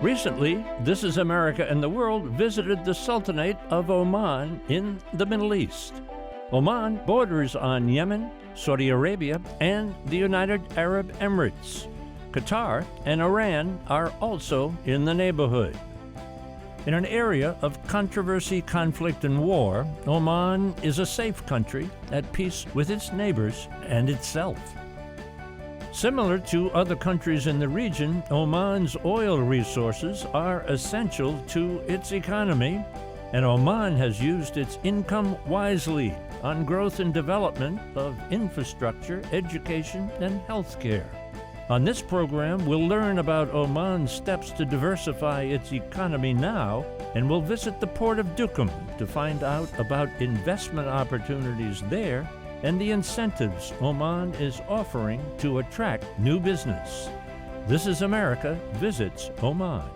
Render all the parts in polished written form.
Recently, This is America and the World visited the Sultanate of Oman in the Middle East. Oman borders on Yemen, Saudi Arabia, and the United Arab Emirates. Qatar and Iran are also in the neighborhood. In an area of controversy, conflict, and war, Oman is a safe country at peace with its neighbors and itself. Similar to other countries in the region, Oman's oil resources are essential to its economy, and Oman has used its income wisely on growth and development of infrastructure, education, and healthcare. On this program, we'll learn about Oman's steps to diversify its economy now, and we'll visit the Port of Duqm to find out about investment opportunities there and the incentives Oman is offering to attract new business. This is America visits Oman.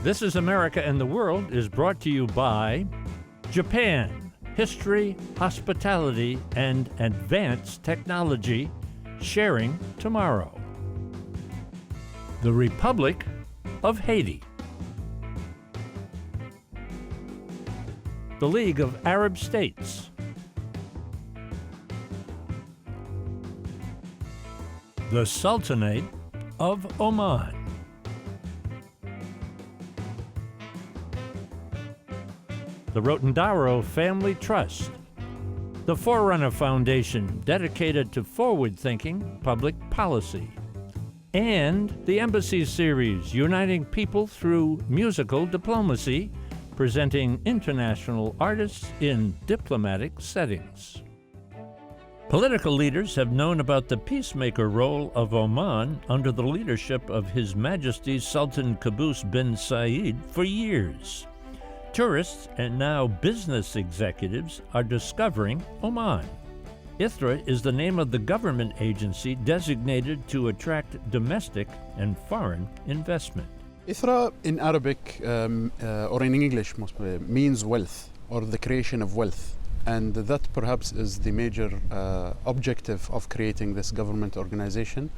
This is America and the World is brought to you by Japan, history, hospitality, and advanced technology, sharing tomorrow. The Republic of Haiti. The League of Arab States. The Sultanate of Oman. The Rotendaro Family Trust. The Forerunner Foundation, dedicated to forward-thinking public policy. And the Embassy Series, uniting people through musical diplomacy, presenting international artists in diplomatic settings. Political leaders have known about the peacemaker role of Oman under the leadership of His Majesty Sultan Qaboos bin Said for years. Tourists and now business executives are discovering Oman. ITHRA is the name of the government agency designated to attract domestic and foreign investment. ITHRA in Arabic or in English mostly means wealth or the creation of wealth. And that perhaps is the major objective of creating this government organization,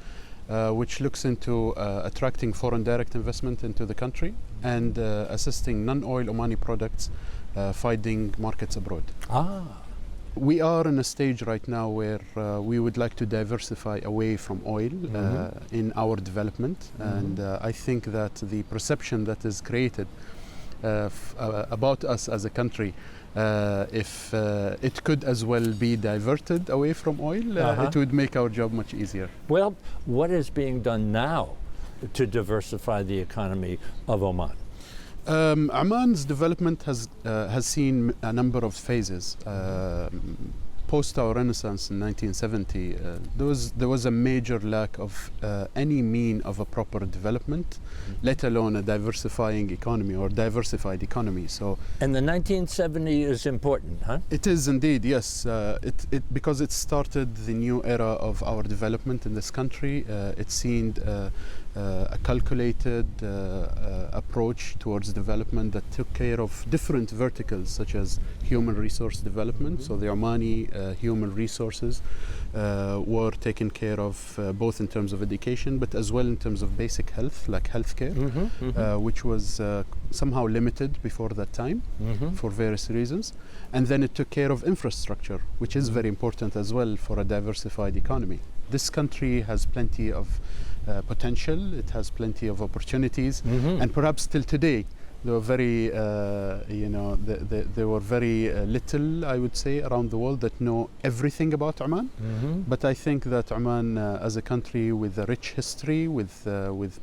which looks into attracting foreign direct investment into the country and assisting non-oil Omani products finding markets abroad. We are in a stage right now where we would like to diversify away from oil in our development. And I think that the perception that is created about us as a country, if it could as well be diverted away from oil, it would make our job much easier. Well, what is being done now to diversify the economy of Oman? Oman's development has seen a number of phases. Post our Renaissance in 1970, there was a major lack of any mean of a proper development, let alone a diversifying economy or diversified economy. So, and the 1970 is important, huh? It is indeed, yes. Because it started the new era of our development in this country. It seemed a calculated approach towards development that took care of different verticals such as human resource development. So the Omani human resources were taken care of both in terms of education but as well in terms of basic health like healthcare, which was somehow limited before that time for various reasons. And then it took care of infrastructure, which is very important as well for a diversified economy. This country has plenty of potential, it has plenty of opportunities, and perhaps till today there were very, there were very little, I would say, around the world that know everything about Oman. But I think that Oman, as a country with a rich history, with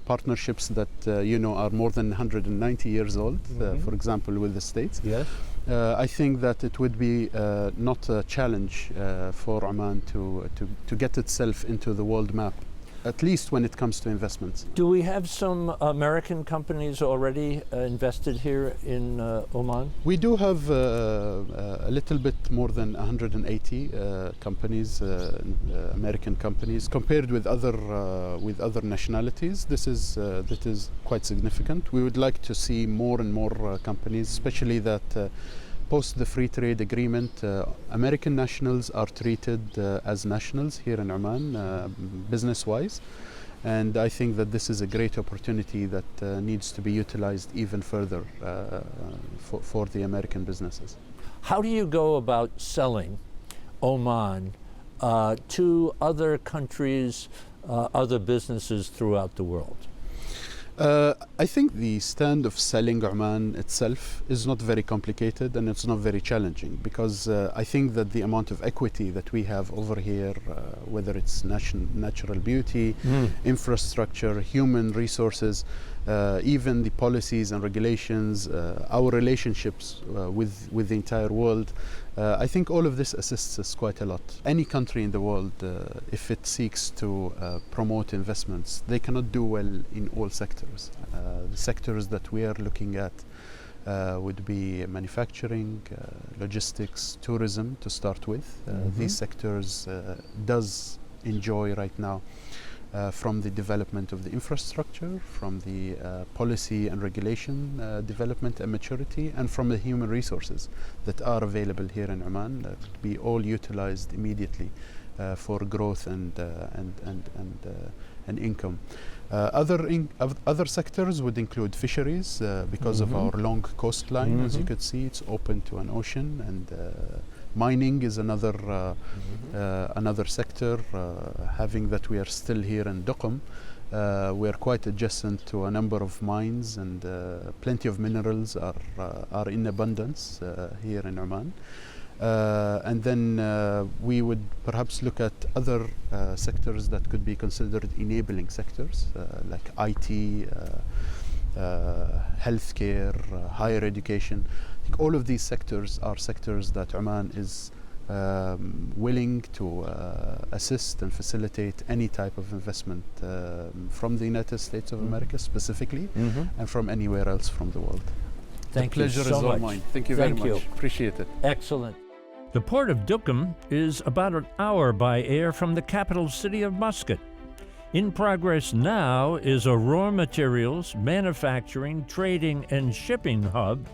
partnerships that are more than 190 years old, for example, with the States. Yes. I think that it would be not a challenge for Oman to get itself into the world map, at least when it comes to investments. Do we have some American companies already invested here in Oman? We do have a little bit more than 180 companies, American companies, compared with other nationalities. That is quite significant. We would like to see more and more companies, especially that post the free trade agreement, American nationals are treated as nationals here in Oman, business-wise. And I think that this is a great opportunity that needs to be utilized even further for the American businesses. How do you go about selling Oman to other countries, other businesses throughout the world? I think the stand of selling Oman itself is not very complicated, and it's not very challenging, because I think that the amount of equity that we have over here, whether it's natural beauty, infrastructure, human resources, even the policies and regulations, our relationships with the entire world, I think all of this assists us quite a lot. Any country in the world, if it seeks to promote investments, they cannot do well in all sectors. The sectors that we are looking at would be manufacturing, logistics, tourism to start with. These sectors does enjoy right now from the development of the infrastructure, from the policy and regulation development and maturity, and from the human resources that are available here in Oman, that could be all utilized immediately for growth and income. Other sectors would include fisheries, because of our long coastline. As you could see, it's open to an ocean, and mining is another sector. Having that we are still here in Duqm, we are quite adjacent to a number of mines, and plenty of minerals are in abundance here in Oman. And then we would perhaps look at other sectors that could be considered enabling sectors, like IT, healthcare, higher education. I think all of these sectors are sectors that Oman is willing to assist and facilitate any type of investment from the United States of America specifically, and from anywhere else from the world. Thank you Pleasure so is all much. mine. Thank you very much. Appreciate it. Excellent. The Port of Duqm is about an hour by air from the capital city of Muscat. In progress now is a raw materials, manufacturing, trading, and shipping hub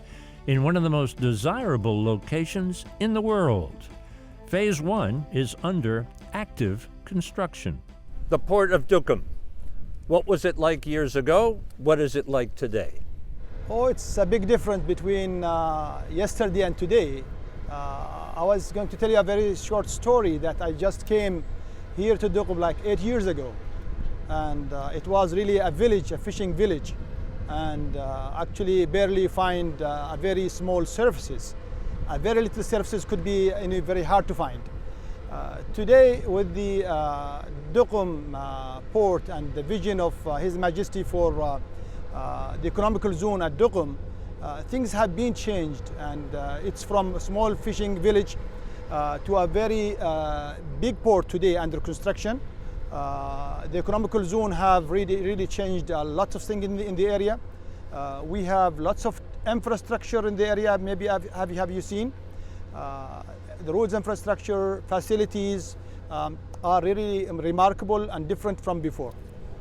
in one of the most desirable locations in the world. Phase 1 is under active construction. The Port of Duqm. What was it like years ago? What is it like today? Oh, it's a big difference between yesterday and today. I was going to tell you a very short story that I just came here to Duqm like 8 years ago. And it was really a village, a fishing village. And actually barely find a very small surfaces. Very little surfaces could be very hard to find. Today, with the Duqm port and the vision of His Majesty for the economical zone at Duqm, things have been changed, and it's from a small fishing village to a very big port today under construction. The economical zone have really changed a lot of things in the area. We have lots of infrastructure in the area. Maybe have you seen? The roads infrastructure, facilities are really remarkable and different from before.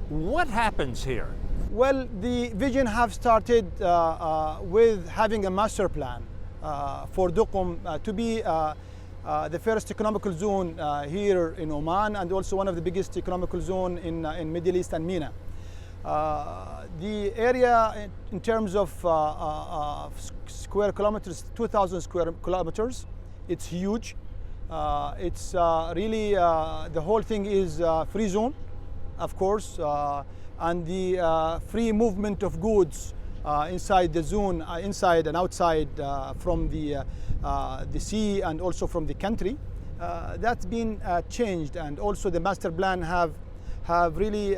What happens here? Well, the vision have started with having a master plan for Duqm to be the first economical zone here in Oman, and also one of the biggest economical zone in Middle East and MENA. The area in terms of square kilometers, 2,000 square kilometers, it's huge. It's really, the whole thing is free zone, of course, and the free movement of goods inside the zone, inside and outside from the sea and also from the country. That's been changed, and also the master plan have really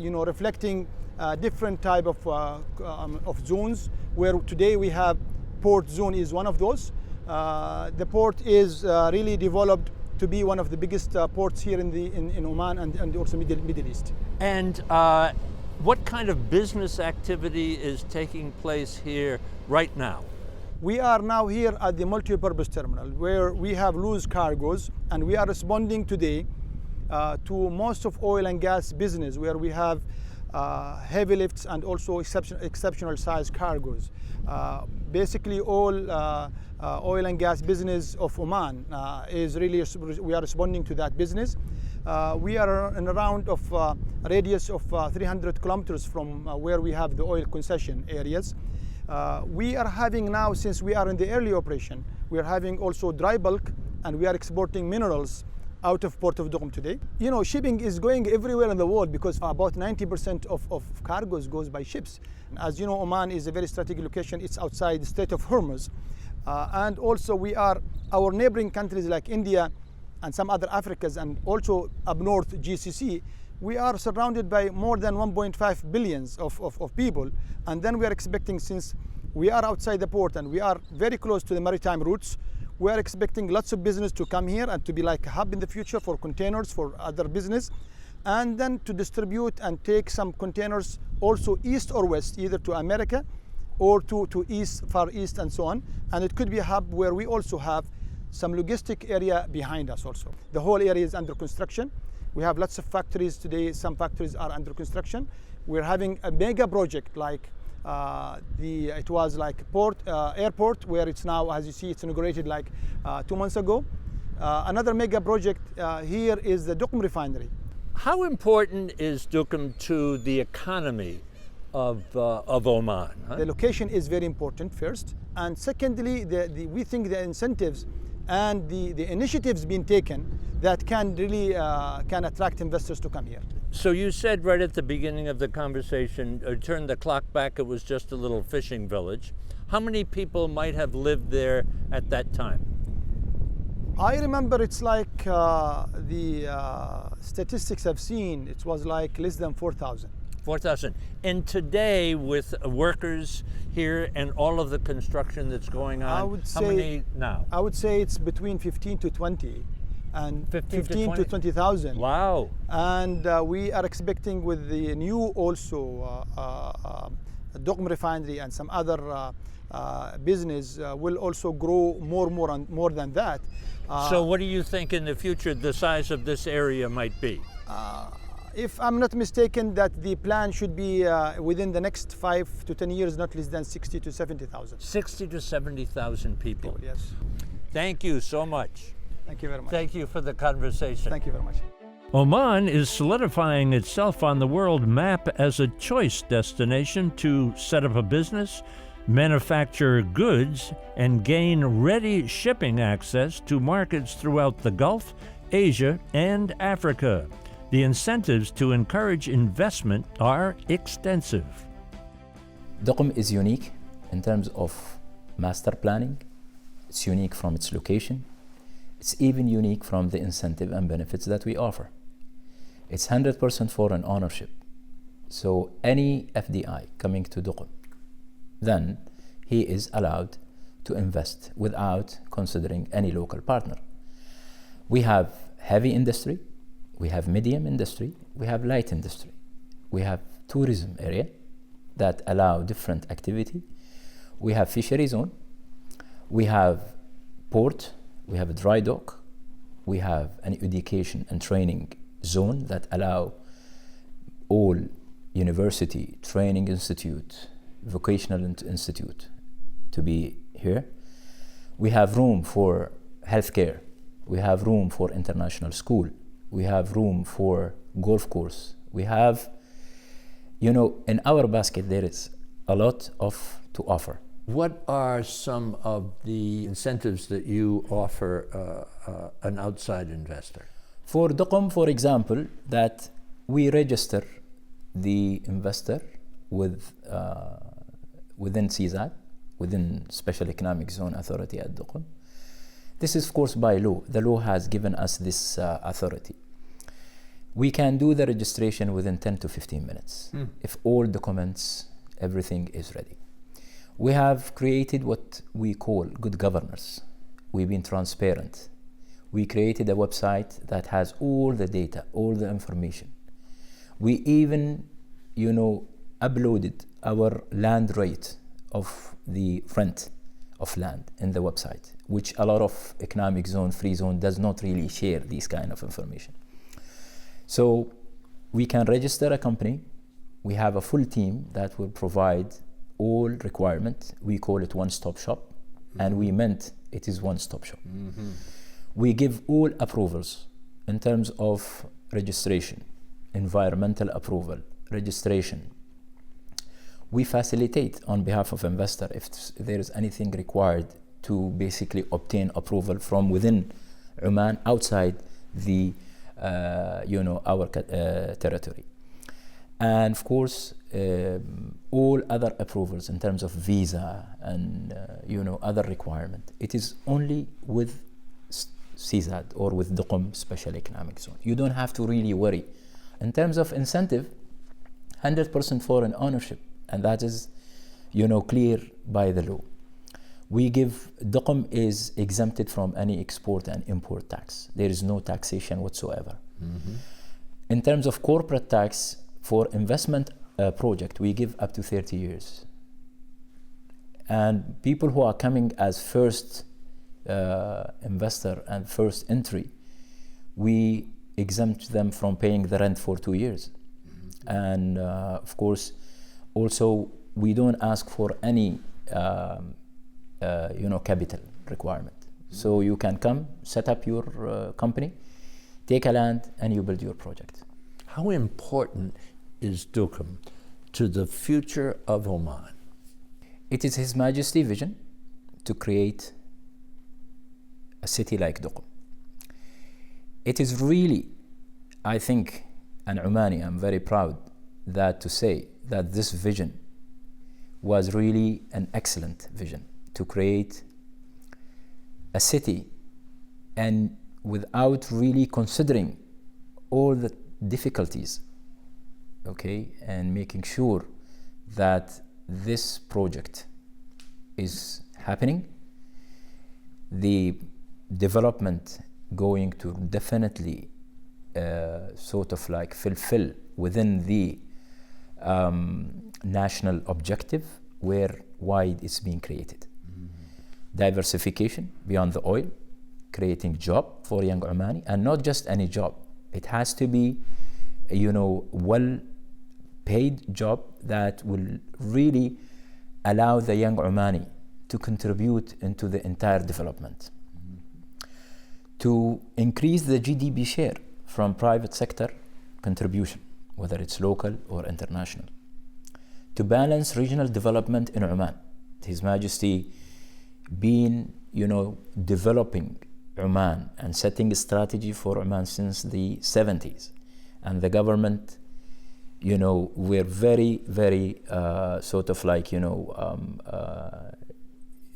reflecting different type of zones, where today we have port zone is one of those. The port is really developed to be one of the biggest ports here in Oman and also Middle East. And what kind of business activity is taking place here right now? We are now here at the multi-purpose terminal, where we have loose cargoes, and we are responding today to most of oil and gas business, where we have heavy lifts and also exceptional size cargoes. Basically all oil and gas business of Oman is really, we are responding to that business. We are in around of a radius of 300 kilometers from where we have the oil concession areas. We are having now, since we are in the early operation, we are having also dry bulk, and we are exporting minerals out of Port of Duqm today. You know, shipping is going everywhere in the world because about 90% of cargoes goes by ships. As you know, Oman is a very strategic location. It's outside the Strait of Hormuz. And also our neighboring countries like India and some other Africas, and also up north GCC, we are surrounded by more than 1.5 billion of people. And then we are expecting, since we are outside the port and we are very close to the maritime routes, we are expecting lots of business to come here and to be like a hub in the future for containers, for other business, and then to distribute and take some containers also east or west, either to America or to east, far east, and so on. And it could be a hub where we also have some logistic area behind us also. The whole area is under construction. We have lots of factories today. Some factories are under construction. We're having a mega project like it was like airport, where it's now, as you see, it's inaugurated like 2 months ago. Another mega project here is the Duqm refinery. How important is Duqm to the economy of Oman? Huh? The location is very important, first. And secondly, we think the incentives and the initiatives being taken that can really can attract investors to come here. So you said right at the beginning of the conversation, turn the clock back, it was just a little fishing village. How many people might have lived there at that time? I remember it's like the statistics I've seen, it was like less than 4,000. 4,000. And today, with workers here and all of the construction that's going on, how many now? I would say it's between 15 to 20. And 15 to 20,000. Wow. And we are expecting with the new also Duqm refinery and some other business will also grow more than that. So what do you think in the future the size of this area might be? If I'm not mistaken, that the plan should be within the next 5 to 10 years, not less than 60 to 70,000. 60 to 70,000 people. Yes. Thank you so much. Thank you very much. Thank you for the conversation. Thank you very much. Oman is solidifying itself on the world map as a choice destination to set up a business, manufacture goods, and gain ready shipping access to markets throughout the Gulf, Asia, and Africa. The incentives to encourage investment are extensive. Duqm is unique in terms of master planning. It's unique from its location. It's even unique from the incentive and benefits that we offer. It's 100% foreign ownership. So any FDI coming to Duqm, then he is allowed to invest without considering any local partner. We have heavy industry, we have medium industry, we have light industry. We have tourism area that allow different activity. We have fishery zone, we have port, we have a dry dock, we have an education and training zone that allow all university, training institute, vocational institute to be here. We have room for healthcare, we have room for international school, we have room for golf course. We have, in our basket there is a lot to offer. What are some of the incentives that you offer an outside investor? For Duqm, for example, that we register the investor within CZAD, within Special Economic Zone Authority at Duqm. This is of course by law. The law has given us this authority. We can do the registration within 10 to 15 minutes if all documents, everything is ready. We have created what we call good governance. We've been transparent. We created a website that has all the data, all the information. We even, uploaded our land rate of the rent of land in the website, which a lot of economic zone, free zone does not really share these kind of information. So we can register a company. We have a full team that will provide all requirement. We call it one-stop shop, and we meant it is one-stop shop. We give all approvals in terms of registration, environmental approval, registration. We facilitate on behalf of investor if there is anything required to basically obtain approval from within Oman outside the our territory. And of course, all other approvals in terms of visa and other requirement, it is only with CZAD or with Duqm Special Economic Zone. You don't have to really worry. In terms of incentive, 100% foreign ownership, and that is clear by the law. We give, Duqm is exempted from any export and import tax. There is no taxation whatsoever. Mm-hmm. In terms of corporate tax, for investment project, we give up to 30 years. And people who are coming as first investor and first entry, we exempt them from paying the rent for 2 years. Mm-hmm. And of course, also, we don't ask for any capital requirement. Mm-hmm. So you can come, set up your company, take a land, and you build your project. How important is Duqm to the future of Oman? It is His Majesty's vision to create a city like Duqm. It is really, I think, an Omani, I'm very proud to say that this vision was really an excellent vision to create a city, and without really considering all the difficulties, and making sure that this project is happening. The development going to definitely fulfill within the national objective whereby it's being created. Mm-hmm. Diversification beyond the oil, creating job for young Omani, and not just any job. It has to be well-paid job that will really allow the young Omani to contribute into the entire development. Mm-hmm. To increase the GDP share from private sector contribution, whether it's local or international. To balance regional development in Oman. His Majesty been, developing Oman and setting a strategy for Oman since the 70s. And the government, we're very, very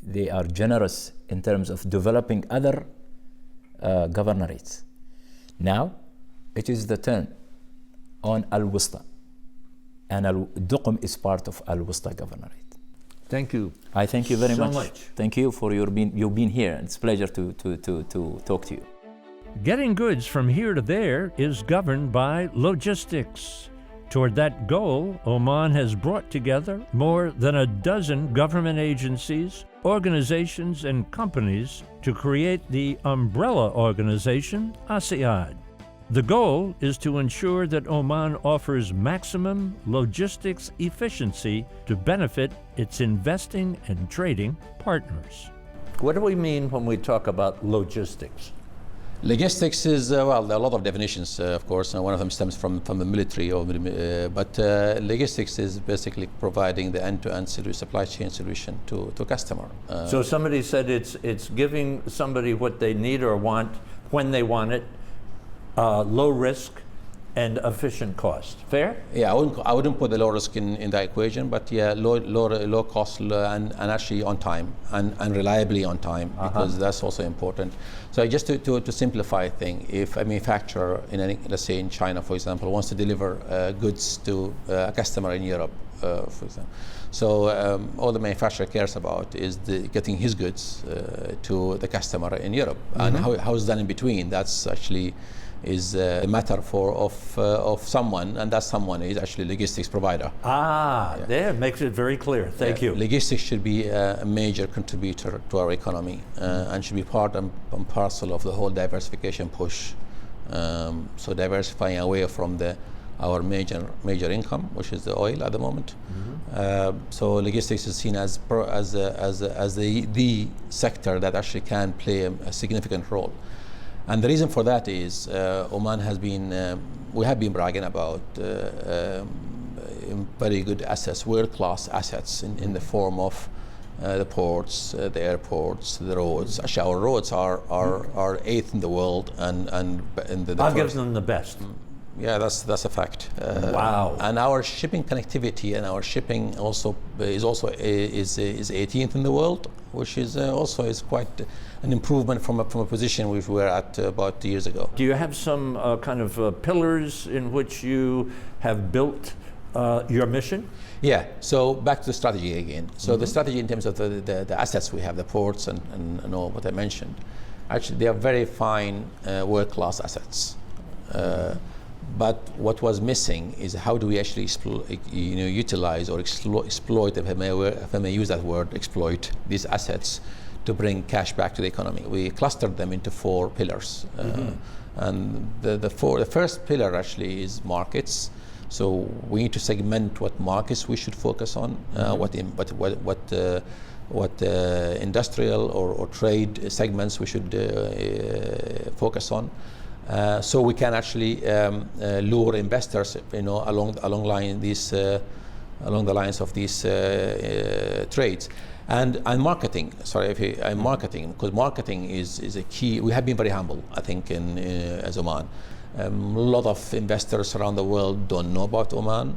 they are generous in terms of developing other governorates. Now, it is the turn on Al-Wusta, and Duqm is part of Al-Wusta governorate. Thank you. I thank you very so much. Thank you for you being here. It's a pleasure to talk to you. Getting goods from here to there is governed by logistics. Toward that goal, Oman has brought together more than a dozen government agencies, organizations, and companies to create the umbrella organization, ASEAD. The goal is to ensure that Oman offers maximum logistics efficiency to benefit its investing and trading partners. What do we mean when we talk about logistics? Logistics is, there are a lot of definitions, of course, and one of them stems from the military, but logistics is basically providing the end-to-end supply chain solution to customer. So somebody said it's giving somebody what they need or want when they want it, low risk and efficient cost. Fair? Yeah, I wouldn't put the low risk in the equation, but yeah, low cost and actually on time and reliably on time, because that's also important. So just to simplify things, if a manufacturer let's say in China, for example, wants to deliver goods to a customer in Europe, for example. So all the manufacturer cares about is getting his goods to the customer in Europe, and how is that in between? That's actually is a matter of someone, and that someone is actually a logistics provider. There makes it very clear. Thank you. Logistics should be a major contributor to our economy and should be part and parcel of the whole diversification push. So diversifying away from our major income, which is the oil at the moment. So logistics is seen as the sector that actually can play a significant role. And the reason for that is Oman has been, we have been bragging about very good assets, world-class assets in the form of the ports, the airports, the roads. Actually, our roads are eighth in the world, and in the I'll first. give them the best. Yeah, that's a fact. Wow. And our shipping connectivity and our shipping is 18th in the world, which is quite an improvement from a position we were at about 2 years ago. Do you have some kind of pillars in which you have built your mission? Yeah, so back to the strategy again. So the strategy in terms of the assets we have, the ports and all what I mentioned, actually they are very fine world-class assets. But what was missing is how do we actually utilize or exploit, if I may use that word, exploit these assets to bring cash back to the economy. We clustered them into 4 pillars. And the first pillar actually is markets. So we need to segment what markets we should focus on, what industrial or trade segments we should focus on. So we can actually lure investors, along the lines of these trades, and marketing. Marketing, because marketing is a key. We have been very humble, I think, as Oman. A lot of investors around the world don't know about Oman,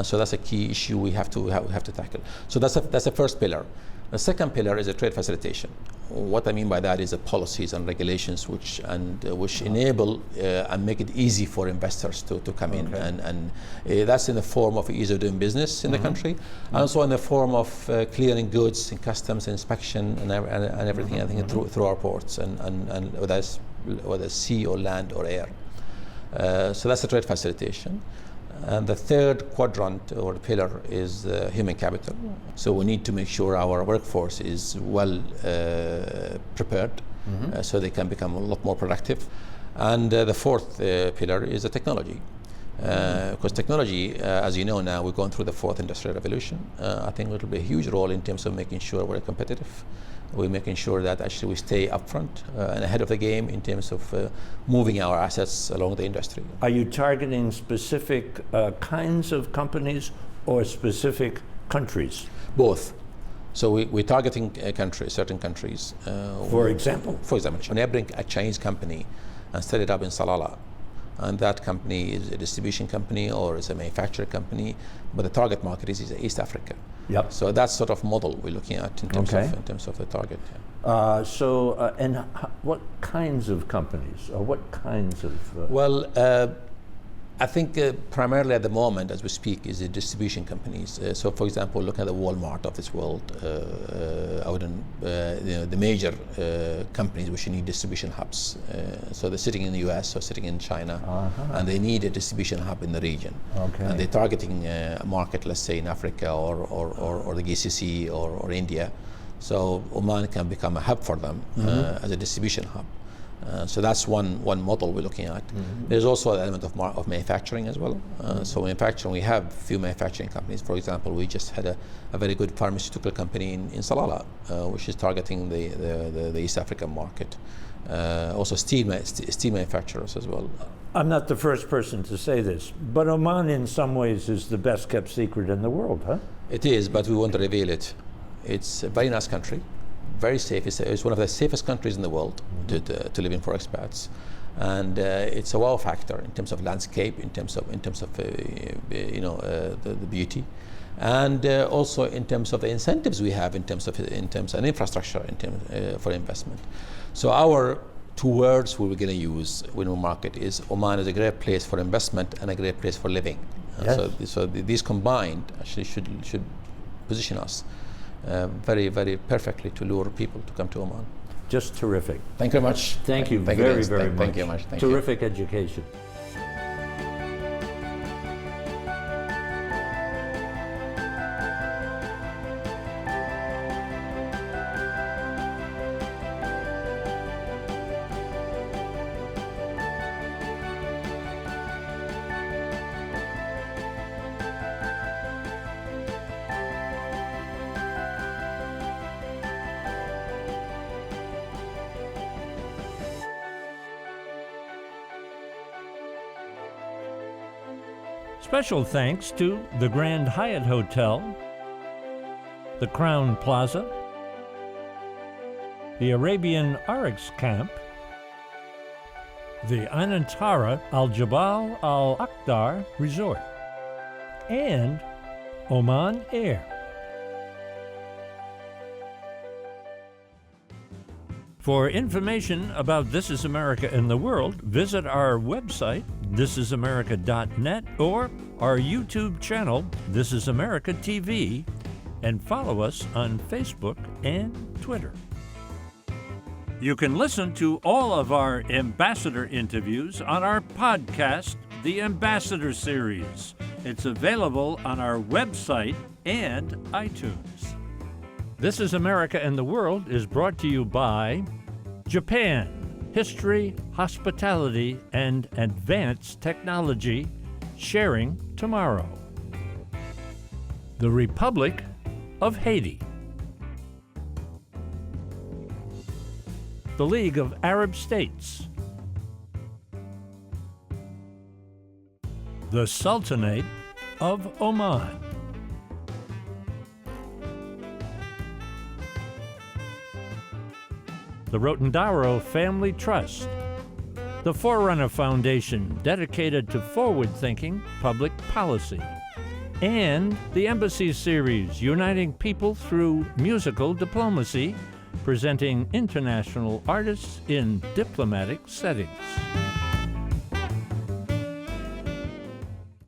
so that's a key issue we have to tackle. So that's the first pillar. The second pillar is a trade facilitation. What I mean by that is the policies and regulations which enable and make it easy for investors to come in, and that's in the form of ease of doing business in the country, and also in the form of clearing goods and customs inspection and everything. I think through our ports and whether sea or land or air. So that's the trade facilitation. And the third quadrant or pillar is human capital. So we need to make sure our workforce is well prepared, so they can become a lot more productive. And the fourth pillar is the technology. Because technology, as you know now, we're going through the fourth industrial revolution. I think it will be a huge role in terms of making sure we're competitive. We're making sure that actually we stay upfront and ahead of the game in terms of moving our assets along the industry. Are you targeting specific kinds of companies or specific countries? Both. So we're targeting certain countries. For example? For example, when I bring a Chinese company and set it up in Salalah, and that company is a distribution company or is a manufacturer company, but the target market is East Africa. Yep. So that's sort of model we're looking at in terms of the target. Yeah. What kinds of companies or what kinds of? Well, I think primarily at the moment, as we speak, is the distribution companies. So, for example, look at the Walmart of this world. The major companies which need distribution hubs. So they're sitting in the US or sitting in China, and they need a distribution hub in the region. Okay. And they're targeting a market, let's say, in Africa or the GCC or India. So Oman can become a hub for them as a distribution hub. So that's one model we're looking at. There's also an element of manufacturing as well. So manufacturing, we have few manufacturing companies. For example, we just had a very good pharmaceutical company in Salalah, which is targeting the East African market. Also steel manufacturers as well. I'm not the first person to say this, but Oman in some ways is the best kept secret in the world, huh? It is, but we want to reveal it. It's a very nice country. Very safe. It's one of the safest countries in the world to live in for expats, and it's a wow factor in terms of landscape, in terms of the beauty, and also in terms of the incentives we have in terms of infrastructure for investment. So our 2 words we were going to use when we market is Oman is a great place for investment and a great place for living. Yes. So these combined actually should position us very, very perfectly to lure people to come to Oman. Just terrific. Thank you very much. Thank you very much. Thank you very much. Thank you. Terrific education. Special thanks to the Grand Hyatt Hotel, the Crown Plaza, the Arabian Oryx Camp, the Anantara Al Jabal Al Akhdar Resort, and Oman Air. For information about This Is America and the World, visit our website, thisisamerica.net, or our YouTube channel, This Is America TV, and follow us on Facebook and Twitter. You can listen to all of our ambassador interviews on our podcast, The Ambassador Series. It's available on our website and iTunes. This is America and the World is brought to you by Japan, history, hospitality, and advanced technology, sharing tomorrow. The Republic of Haiti. The League of Arab States. The Sultanate of Oman. The Rotendaro Family Trust. The Forerunner Foundation, dedicated to forward-thinking public policy. And the Embassy Series, uniting people through musical diplomacy, presenting international artists in diplomatic settings.